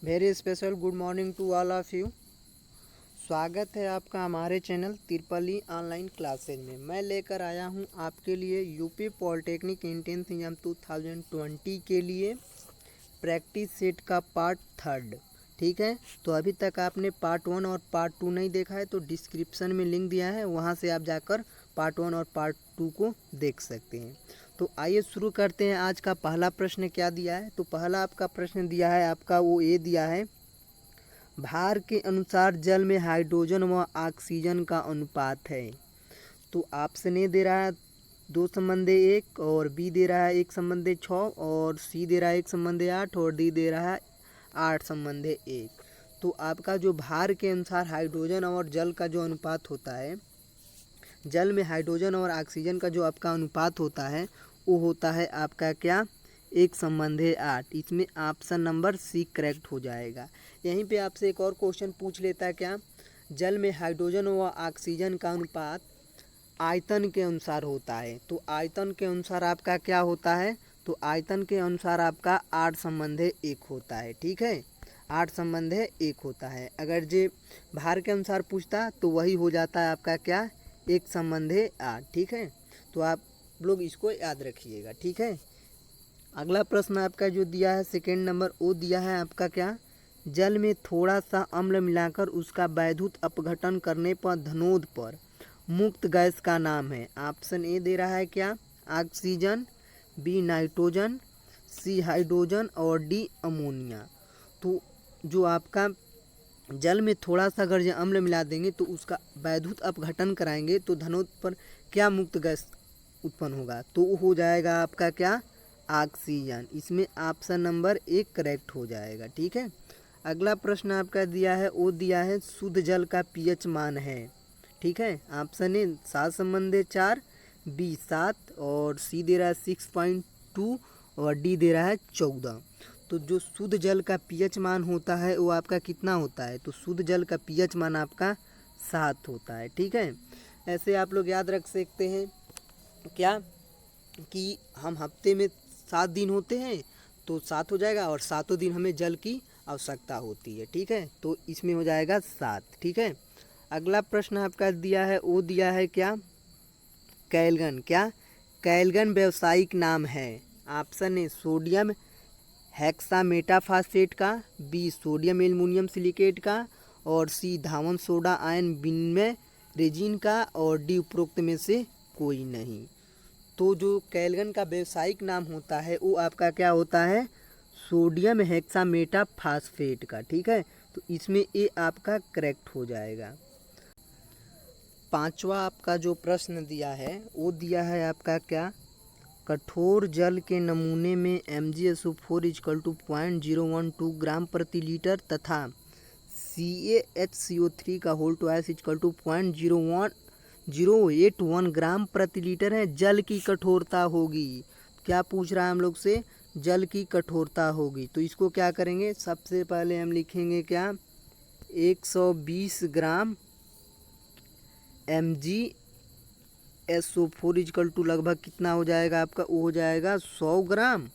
Very special good morning to all of you. स्वागत है आपका हमारे चैनल तिरपली ऑनलाइन क्लासेज में। मैं लेकर आया हूं आपके लिए यूपी पॉलिटेक्निक एंट्रेंस एग्जाम 2020 के लिए प्रैक्टिस सेट का पार्ट 3। ठीक है, तो अभी तक आपने पार्ट 1 और पार्ट 2 नहीं देखा है तो डिस्क्रिप्शन में लिंक दिया है, वहां से आप जाकर पार्ट 1 और पार्ट 2 को देख सकते हैं। तो आइए शुरू करते हैं। आज का पहला प्रश्न क्या दिया है, तो पहला आपका प्रश्न दिया है, आपका वो ये दिया है, भार के अनुसार जल में हाइड्रोजन व ऑक्सीजन का अनुपात है। तो ऑप्शन ए दे रहा है 2:1 और बी दे रहा है 1:6 और सी दे रहा है 1:8 और डी दे रहा है 8:1। तो आपका जो भार के अनुसार हाइड्रोजन और जल का जो अनुपात होता है, जल में हाइड्रोजन और ऑक्सीजन का जो आपका अनुपात होता है वो होता है आपका क्या, 1:8। इसमें ऑप्शन नंबर सी करेक्ट हो जाएगा। यहीं पे आपसे एक और क्वेश्चन पूछ लेता है, क्या जल में हाइड्रोजन व ऑक्सीजन का अनुपात आयतन के अनुसार होता है। तो आयतन के अनुसार आपका क्या होता है, तो आयतन के अनुसार आपका 8:1 होता है। ठीक है, 8:1 होता है। अगर जे भार के अनुसार पूछता तो वही हो जाता है आपका क्या, 1:8। ठीक है, तो आप लोग इसको याद रखिएगा। ठीक है, अगला प्रश्न आपका जो दिया है सेकेंड नंबर, वो दिया है आपका क्या, जल में थोड़ा सा अम्ल मिलाकर उसका वैद्युत अपघटन करने पर धनोद पर मुक्त गैस का नाम है। ऑप्शन ए दे रहा है क्या, oxygen, B nitrogen, C hydrogen और डी अमोनिया। तो जो आपका जल में थोड़ा सा अगर जो अम्ल मिला देंगे तो उसका वैद्युत अपघटन कराएंगे तो धनोद पर क्या मुक्त गैस उत्पन्न होगा, तो वो हो जाएगा आपका क्या, ऑक्सीजन। इसमें ऑप्शन नंबर 1 करेक्ट हो जाएगा। ठीक है, अगला प्रश्न आपका दिया है, वो दिया है शुद्ध जल का पीएच मान है। ठीक है, ऑप्शन ए 7:4, बी 7 और सी दे रहा है 6.2 और डी दे रहा है 14। तो जो शुद्ध जल का पीएच मान होता है वो आपका कितना होता है, तो शुद्ध जल का पीएच मान आपका 7 होता है। ठीक है, ऐसे आप लोग याद रख सकते हैं क्या, कि हम हफ्ते में 7 दिन होते हैं तो 7 हो जाएगा और 7 दिन हमें जल की आवश्यकता होती है। ठीक है, तो इसमें हो जाएगा 7। ठीक है, अगला प्रश्न आपका दिया है, वो दिया है क्या, कैलगन। क्या कैलगन व्यावसायिक नाम है। ऑप्शन ए सोडियम हेक्सामेटाफॉस्फेट का, बी सोडियम एल्युमिनियम सिलिकेट का और सी धावन सोडा आयन विनिमय रेजिन का और डी उपरोक्त में से कोई नहीं। तो जो कैलगन का व्यावसायिक नाम होता है वो आपका क्या होता है, सोडियम हेक्सामेटाफॉस्फेट का। ठीक है, तो इसमें ये आपका करेक्ट हो जाएगा। पांचवा आपका जो प्रश्न दिया है वो दिया है आपका क्या, कठोर जल के नमूने में MgSO4 = 0.012 ग्राम प्रति लीटर तथा CaHCO3 का होल ट्वाइस = 0.081 ग्राम प्रति लीटर है, जल की कठोरता होगी। क्या पूछ रहा है हम लोग से, जल की कठोरता होगी। तो इसको क्या करेंगे, सबसे पहले हम लिखेंगे क्या, 120 ग्राम MgSO4 = लगभग कितना हो जाएगा आपका, वो हो जाएगा 100 ग्राम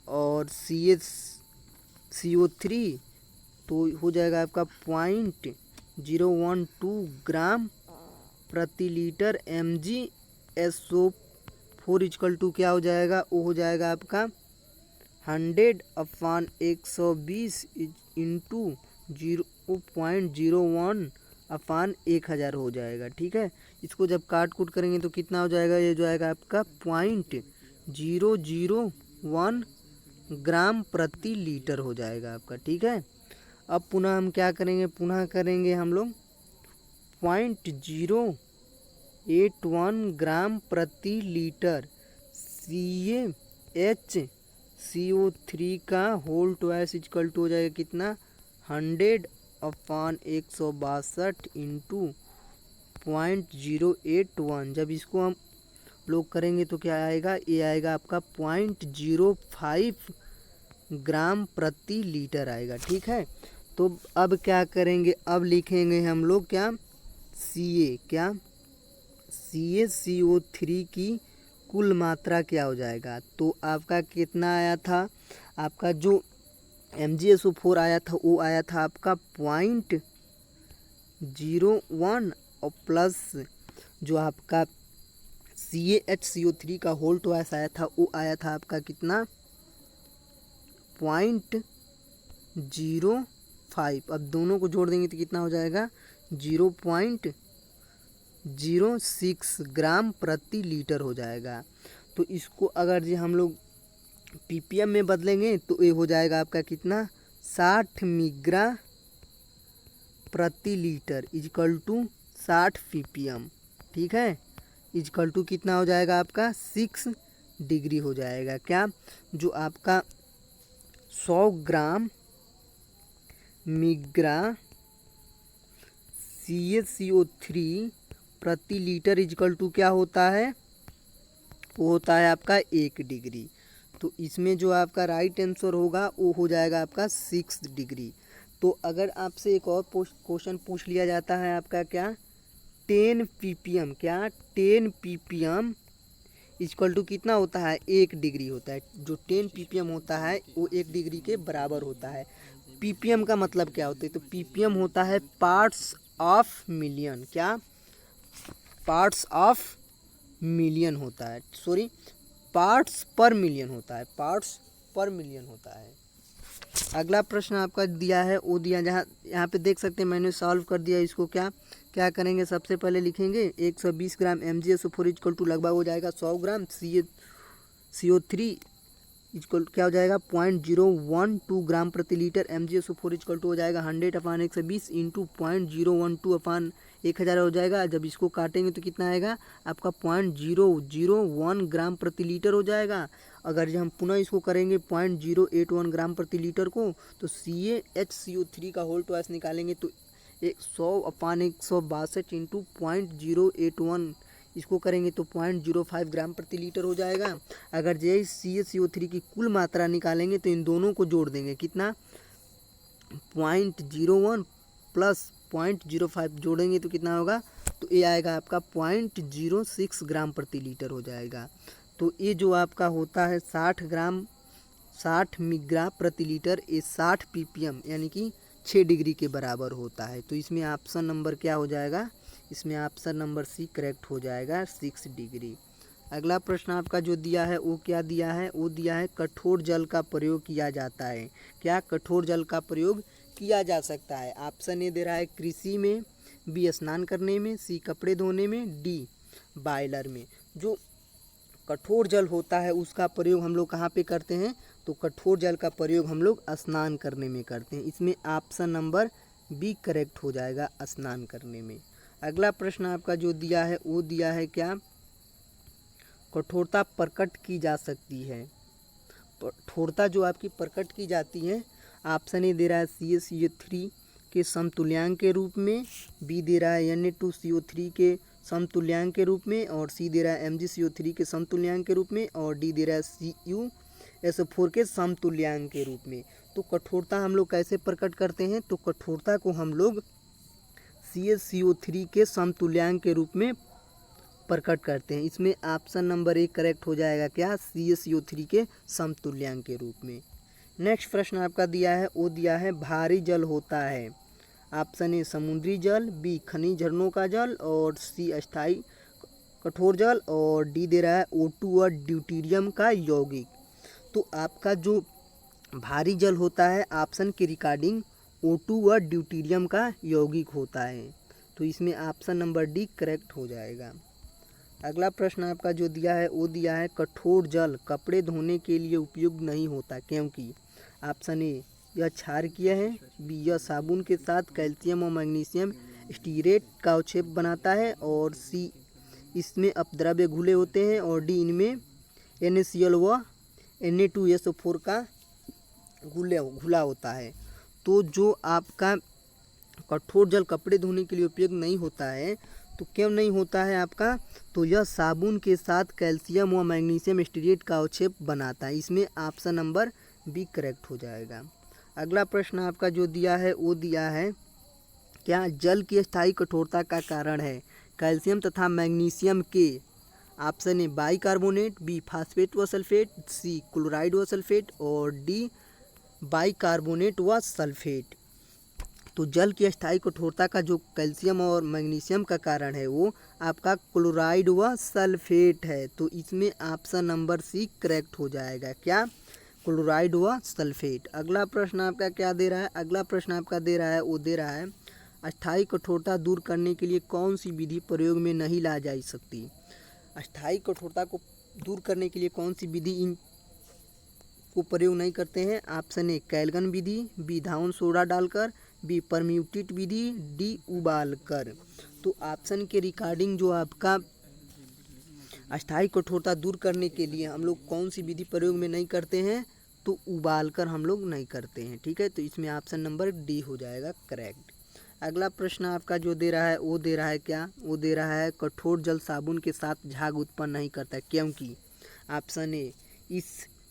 और CaCO3 तो हो जाएगा आपका 0.012 ग्राम प्रति लीटर। MgSO4 = क्या हो जाएगा, वो हो जाएगा आपका 100/120 इंटू 0.01/1000 हो जाएगा। ठीक है, इसको जब काट कूट करेंगे तो कितना हो जाएगा, ये जो आएगा आपका 0.001 ग्राम प्रति लीटर हो जाएगा आपका। ठीक है, अब पुनः हम क्या करेंगे, पुनः करेंगे हम लोग 0.081 ग्राम प्रति लीटर CaHCO3 का होल ट्वाइस = हो जाएगा कितना, 100/162 इंटू 0.081। जब इसको हम लोग करेंगे तो क्या आएगा, ये आएगा आपका 0.05 ग्राम प्रति लीटर आएगा। ठीक है, तो अब क्या करेंगे, अब लिखेंगे हम लोग क्या, CaCO3 की कुल मात्रा क्या हो जाएगा। तो आपका कितना आया था, आपका जो MgSO4 आया था वो आया था आपका 0.01 और प्लस जो आपका CaHCO3 का होल ट्वाइस आया था वो आया था आपका कितना 0.05। अब दोनों को जोड़ देंगे तो कितना हो जाएगा 0.06 ग्राम प्रति लीटर हो जाएगा। तो इसको अगर जी हम लोग ppm में बदलेंगे तो ये हो जाएगा आपका कितना 60 मिग्रा प्रति लीटर इजकल टू 60 ppm। ठीक है, इजकल टू कितना हो जाएगा आपका 6 डिग्री हो जाएगा। क्या जो आपका 100 ग्राम मिग्रा CaCO3 प्रति लीटर इजकल टू क्या होता है, वो होता है आपका 1 डिग्री। तो इसमें जो आपका राइट आंसर होगा वो हो जाएगा आपका 6 डिग्री। तो अगर आपसे एक और क्वेश्चन पूछ लिया जाता है आपका क्या 10 ppm, क्या 10 ppm इक्वल टू कितना होता है 1 डिग्री होता है। जो 10 ppm होता है वो 1 डिग्री के बराबर होता है। ppm का मतलब क्या होता है, तो ppm होता है पार्ट्स ऑफ मिलियन। क्या पार्ट्स ऑफ मिलियन होता है, सॉरी पार्ट्स पर मिलियन होता है, पार्ट्स पर मिलियन होता है। अगला प्रश्न आपका दिया है वो दिया जहाँ यहाँ पे देख सकते हैं मैंने सॉल्व कर दिया इसको। क्या क्या करेंगे, सबसे पहले लिखेंगे 120 ग्राम MgSO4 इक्वल टू लगभग हो जाएगा 100 ग्राम CO3 इक्वल क्या हो जाएगा 0.012 ग्राम प्रति लीटर। MgSO4 इक्वल टू हो जाएगा 100/120 इंटू 0.012/1000 हो जाएगा। जब इसको काटेंगे तो कितना आएगा आपका 0.001 ग्राम प्रति लीटर हो जाएगा। अगर जब हम पुनः इसको करेंगे 0.081 ग्राम प्रति लीटर को, तो CaHCO3 का होल ट्वाइस निकालेंगे तो 100/162 इंटू 0.081 इसको करेंगे तो 0.05 ग्राम प्रति लीटर हो जाएगा। अगर जे CaCO3 की कुल मात्रा निकालेंगे तो इन दोनों को जोड़ देंगे कितना 0.01 प्लस 0.05 जोड़ेंगे तो कितना होगा, तो ये आएगा आपका 0.06 ग्राम प्रति लीटर हो जाएगा। तो ये जो आपका होता है 60 मिग्रा प्रति लीटर, ये 60 ppm यानी कि 6 डिग्री के बराबर होता है। तो इसमें ऑप्शन नंबर क्या हो जाएगा, इसमें ऑप्शन नंबर सी करेक्ट हो जाएगा 6 डिग्री। अगला प्रश्न आपका जो दिया है वो क्या दिया है, वो दिया है कठोर जल का प्रयोग किया जाता है। क्या कठोर जल का प्रयोग किया जा सकता है। ऑप्शन ए दे रहा है कृषि में, बी स्नान करने में, सी कपड़े धोने में, डी बॉयलर में। जो कठोर जल होता है उसका प्रयोग हम लोग कहाँ पे करते हैं, तो कठोर जल का प्रयोग हम लोग स्नान करने में करते हैं। इसमें ऑप्शन नंबर बी करेक्ट हो जाएगा स्नान करने में। अगला प्रश्न आपका जो दिया है वो दिया है क्या कठोरता प्रकट की जा सकती है। कठोरता जो आपकी प्रकट की जाती है, ऑप्शन ए दे रहा है CaCO3 के समतुल्यांक के रूप में, बी दे रहा है Na2CO3 के समतुल्यांक के रूप में, और सी दे रहा है MgCO3 के समतुल्यांक के रूप में, और डी दे रहा है CuSO4 के समतुल्यांक के रूप में। तो कठोरता हम लोग कैसे प्रकट करते हैं, तो कठोरता को हम लोग CaCO3 के समतुल्यांक के रूप में प्रकट करते हैं। इसमें ऑप्शन नंबर ए करेक्ट हो जाएगा क्या CaCO3 के समतुल्यांक के रूप में। नेक्स्ट प्रश्न आपका दिया है वो दिया है भारी जल होता है। ऑप्शन ए समुद्री जल, बी खनिज झरनों का जल, और सी अस्थायी कठोर जल, और डी दे रहा है O2 और ड्यूटीरियम का यौगिक। तो आपका जो भारी जल होता है ऑप्शन के रिगार्डिंग O2 और ड्यूटीरियम का यौगिक होता है। तो इसमें ऑप्शन नंबर डी करेक्ट हो जाएगा। अगला प्रश्न आपका जो दिया है वो दिया है कठोर जल कपड़े धोने के लिए उपयुक्त नहीं होता क्योंकि। ऑप्शन ए यह क्षारकीय है, बी यह साबुन के साथ कैल्शियम और मैग्नीशियम स्टीरेट का अवक्षेप बनाता है, और सी इसमें अपद्रव्य घुले होते हैं, और डी इनमें NaCl व Na2SO4 का घुला होता है। तो जो आपका कठोर जल कपड़े धोने के लिए उपयोग नहीं होता है, तो क्यों नहीं होता है आपका, तो यह साबुन के साथ कैल्शियम व मैग्नीशियम स्टीरेट का अवक्षेप बनाता है। इसमें ऑप्शन नंबर बी करेक्ट हो जाएगा। अगला प्रश्न आपका जो दिया है वो दिया है क्या जल की स्थायी कठोरता का कारण है कैल्शियम तथा मैग्नीशियम के। Option A bicarbonate, B phosphate व सल्फेट, सी क्लोराइड व सल्फेट, और डी बाइकार्बोनेट व सल्फेट। तो जल की अस्थायी कठोरता का जो कैल्शियम और मैग्नीशियम का कारण है वो आपका क्लोराइड व सल्फेट है। तो इसमें ऑप्शन नंबर सी करेक्ट हो जाएगा, क्या? क्लोराइड व सल्फेट। अगला प्रश्न आपका क्या दे रहा है? अगला प्रश्न आपका दे रहा है, वो दे रहा है अस्थायी कठोरता दूर करने के लिए कौन सी विधि प्रयोग में नहीं ला जा सकती? अस्थायी कठोरता को दूर करने के लिए कौन सी विधि इन को प्रयोग नहीं करते हैं? ऑप्शन ए कैल्गन विधि, बी धावन सोडा डालकर, बी परम्यूटेट विधि, डी उबाल कर। तो ऑप्शन के रिगार्डिंग जो आपका अस्थायी कठोरता दूर करने के लिए हम लोग कौन सी विधि प्रयोग में नहीं करते हैं? तो उबाल कर हम लोग नहीं करते हैं, ठीक है। तो इसमें ऑप्शन नंबर डी हो जाएगा करेक्ट। अगला प्रश्न आपका जो दे रहा है वो दे रहा है क्या? वो दे रहा है कठोर जल साबुन के साथ झाग उत्पन्न नहीं करता क्योंकि ऑप्शन ए इस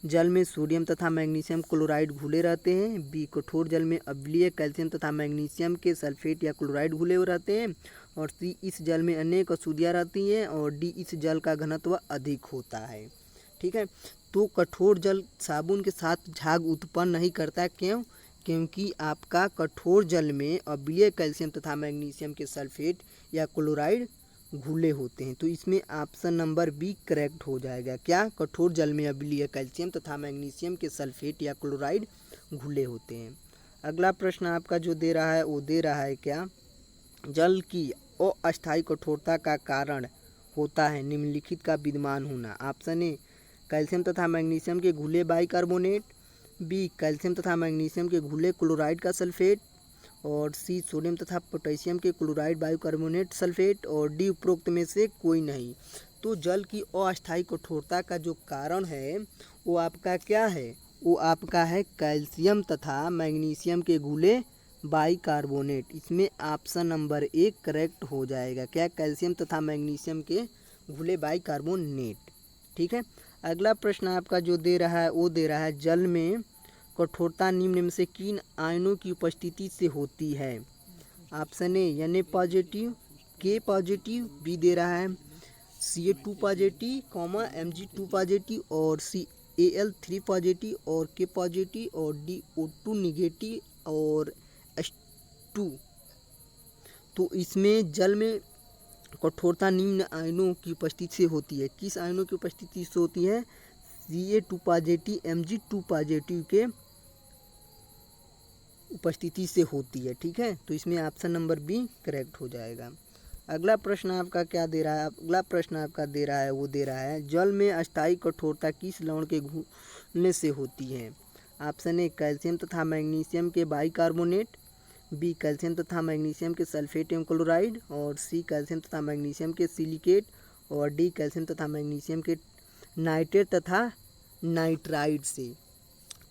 जल में सोडियम तथा मैग्नीशियम क्लोराइड घुले रहते हैं, बी कठोर जल में अम्लीय कैल्शियम तथा मैग्नीशियम के सल्फेट या क्लोराइड घुले हुए रहते हैं, और सी इस जल में अनेक अशुद्धियाँ रहती हैं, और डी इस जल का घनत्व अधिक होता है, ठीक है। तो कठोर जल साबुन के साथ झाग उत्पन्न नहीं करता, क्यों? क्योंकि आपका कठोर जल में अम्लीय कैल्शियम तथा मैग्नीशियम के सल्फेट या क्लोराइड घुले होते हैं। तो इसमें ऑप्शन नंबर बी करेक्ट हो जाएगा, क्या? कठोर जल में अम्लीय कैल्शियम तथा मैग्नीशियम के सल्फेट या क्लोराइड घुले होते हैं। अगला प्रश्न आपका जो दे रहा है वो दे रहा है क्या? जल की अस्थायी कठोरता का कारण होता है निम्नलिखित का विद्यमान होना। ऑप्शन ए कैल्शियम तथा मैग्नीशियम के घुले बाइकार्बोनेट, बी कैल्शियम तथा मैग्नीशियम के घुले क्लोराइड का सल्फेट, और सी सोडियम तथा पोटेशियम के क्लोराइड बाइकार्बोनेट सल्फेट, और डी उपरोक्त में से कोई नहीं। तो जल की अस्थायी कठोरता का जो कारण है वो आपका क्या है? वो आपका है कैल्शियम तथा मैग्नीशियम के घुले बाइकार्बोनेट। इसमें ऑप्शन नंबर ए करेक्ट हो जाएगा, क्या? कैल्शियम तथा मैग्नीशियम के घुले बाइकार्बोनेट, ठीक है। अगला प्रश्न आपका जो दे रहा है वो दे रहा है जल में कठोरता निम्न में से किन आयनों की उपस्थिति से होती है? ऑप्शन ए Na पॉजिटिव, के पॉजिटिव, बी दे रहा है Ca2 पॉजिटिव, Mg2 पॉजिटिव, और सी Al3 पॉजिटिव और के पॉजिटिव, और डी O2 निगेटिव और H2। तो इसमें जल में कठोरता निम्न आयनों की उपस्थिति से होती है। किस आयनों की उपस्थिति से होती है? Ca2 पॉजिटिव, Mg2 पॉजिटिव के उपस्थिति से होती है, ठीक है। तो इसमें ऑप्शन नंबर बी करेक्ट हो जाएगा। अगला प्रश्न आपका क्या दे रहा है? अगला प्रश्न आपका दे रहा है वो दे रहा है जल में अस्थायी कठोरता किस लवण के घुलने से होती है? ऑप्शन ए कैल्शियम तथा मैग्नीशियम के बाइकार्बोनेट, बी कैल्शियम तथा मैग्नीशियम के सल्फेट एवं क्लोराइड, और सी कैल्शियम तथा मैग्नीशियम के सिलिकेट, और डी कैल्शियम तथा मैग्नीशियम के नाइट्रेट तथा नाइट्राइड से।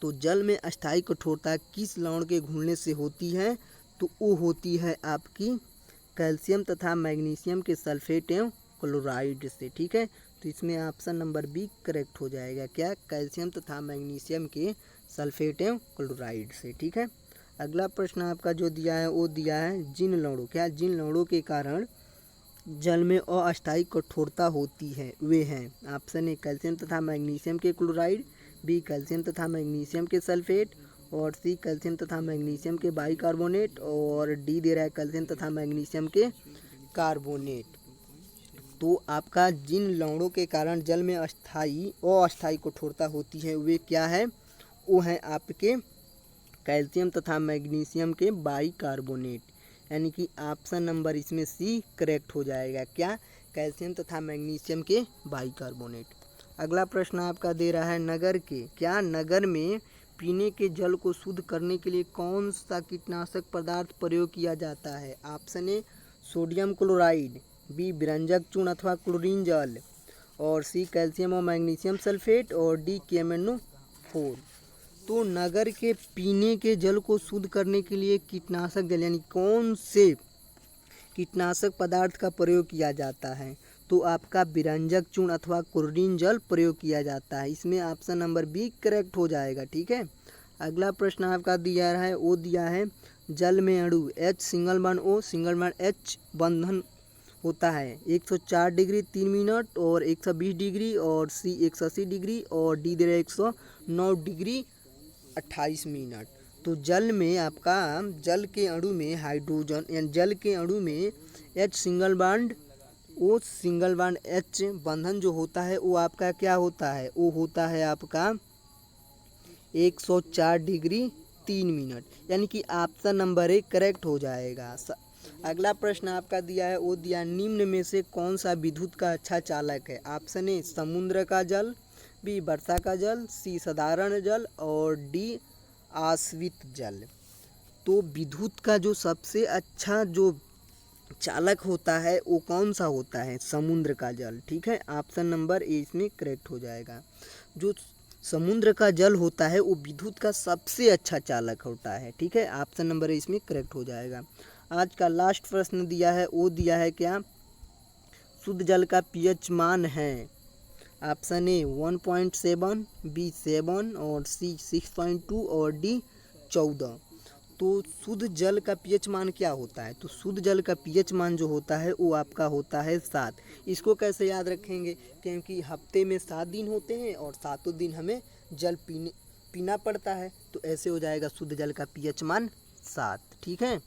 तो जल में अस्थायी कठोरता किस लवण के घुलने से होती है? तो वो होती है आपकी कैल्शियम तथा मैग्नीशियम के सल्फेट एवं क्लोराइड से, ठीक है। तो इसमें ऑप्शन नंबर बी करेक्ट हो जाएगा, क्या? कैल्शियम तथा मैग्नीशियम के सल्फेट एवं क्लोराइड से, ठीक है। अगला प्रश्न आपका जो दिया है वो दिया है जिन लवणों, क्या? जिन लवणों के कारण जल में अस्थायी कठोरता होती है वे हैं। ऑप्शन ए कैल्शियम तथा मैग्नीशियम के क्लोराइड, बी कैल्शियम तथा मैग्नीशियम के सल्फेट, और सी कैल्शियम तथा मैग्नीशियम के बाइकार्बोनेट, और डी दे रहा है कैल्शियम तथा मैग्नीशियम के कार्बोनेट। तो आपका जिन लवणों के कारण जल में अस्थायी कठोरता होती है वे क्या है? वो हैं आपके कैल्शियम तथा मैग्नीशियम के बाइकार्बोनेट, यानी कि ऑप्शन नंबर इसमें सी करेक्ट हो जाएगा, क्या? कैल्शियम तथा मैग्नीशियम के बाइकार्बोनेट। अगला प्रश्न आपका दे रहा है नगर में पीने के जल को शुद्ध करने के लिए कौन सा कीटनाशक पदार्थ प्रयोग किया जाता है? Option A sodium chloride, B विरंजक चूर्ण अथवा क्लोरीन जल, और सी कैल्शियम और मैग्नीशियम सल्फेट, और डी KMnO4। तो नगर के पीने के जल को शुद्ध करने के लिए कीटनाशक जल यानी कौन से कीटनाशक पदार्थ का प्रयोग किया जाता है? तो आपका विरंजक चूर्ण अथवा क्लोरीन जल प्रयोग किया जाता है। इसमें ऑप्शन नंबर बी करेक्ट हो जाएगा, ठीक है। अगला प्रश्न आपका दिया है वो दिया है जल में अणु H single bond O single bond H बंधन होता है 104 डिग्री 3 मिनट, और 120 डिग्री, और सी 180 डिग्री, और डी दे रहा है 109 डिग्री 28 मिनट। तो जल में आपका जल के अणु में हाइड्रोजन यानी जल के अणु में H single bond O single bond H बंधन जो होता है वो आपका क्या होता है, वो होता है आपका 104 डिग्री 3 मिनट, यानी कि ऑप्शन नंबर 1 करेक्ट हो जाएगा। अगला प्रश्न आपका दिया है, वो दिया निम्न में से कौन सा विद्युत का अच्छा चालक है। ऑप्शन ए समुद्र का जल, बी वर्षा का जल, सी साधारण जल और डी आश्रित जल। तो विद्युत का जो सबसे अच्छा जो चालक होता है वो कौन सा होता है, समुद्र का जल। ठीक है, ऑप्शन नंबर ए इसमें करेक्ट हो जाएगा। जो समुद्र का जल होता है वो विद्युत का सबसे अच्छा चालक होता है। ठीक है, ऑप्शन नंबर ए इसमें करेक्ट हो जाएगा। आज का लास्ट प्रश्न दिया है, वो दिया है क्या, शुद्ध जल का पीएच मान है। ऑप्शन ए 1.7, बी 7 और सी 6.2 और डी 14। तो शुद्ध जल का पीएच मान क्या होता है, तो शुद्ध जल का पीएच मान जो होता है वो आपका होता है 7। इसको कैसे याद रखेंगे, क्योंकि हफ्ते में 7 दिन होते हैं और 7 दिन हमें जल पीना पड़ता है, तो ऐसे हो जाएगा शुद्ध जल का पीएच मान 7। ठीक है।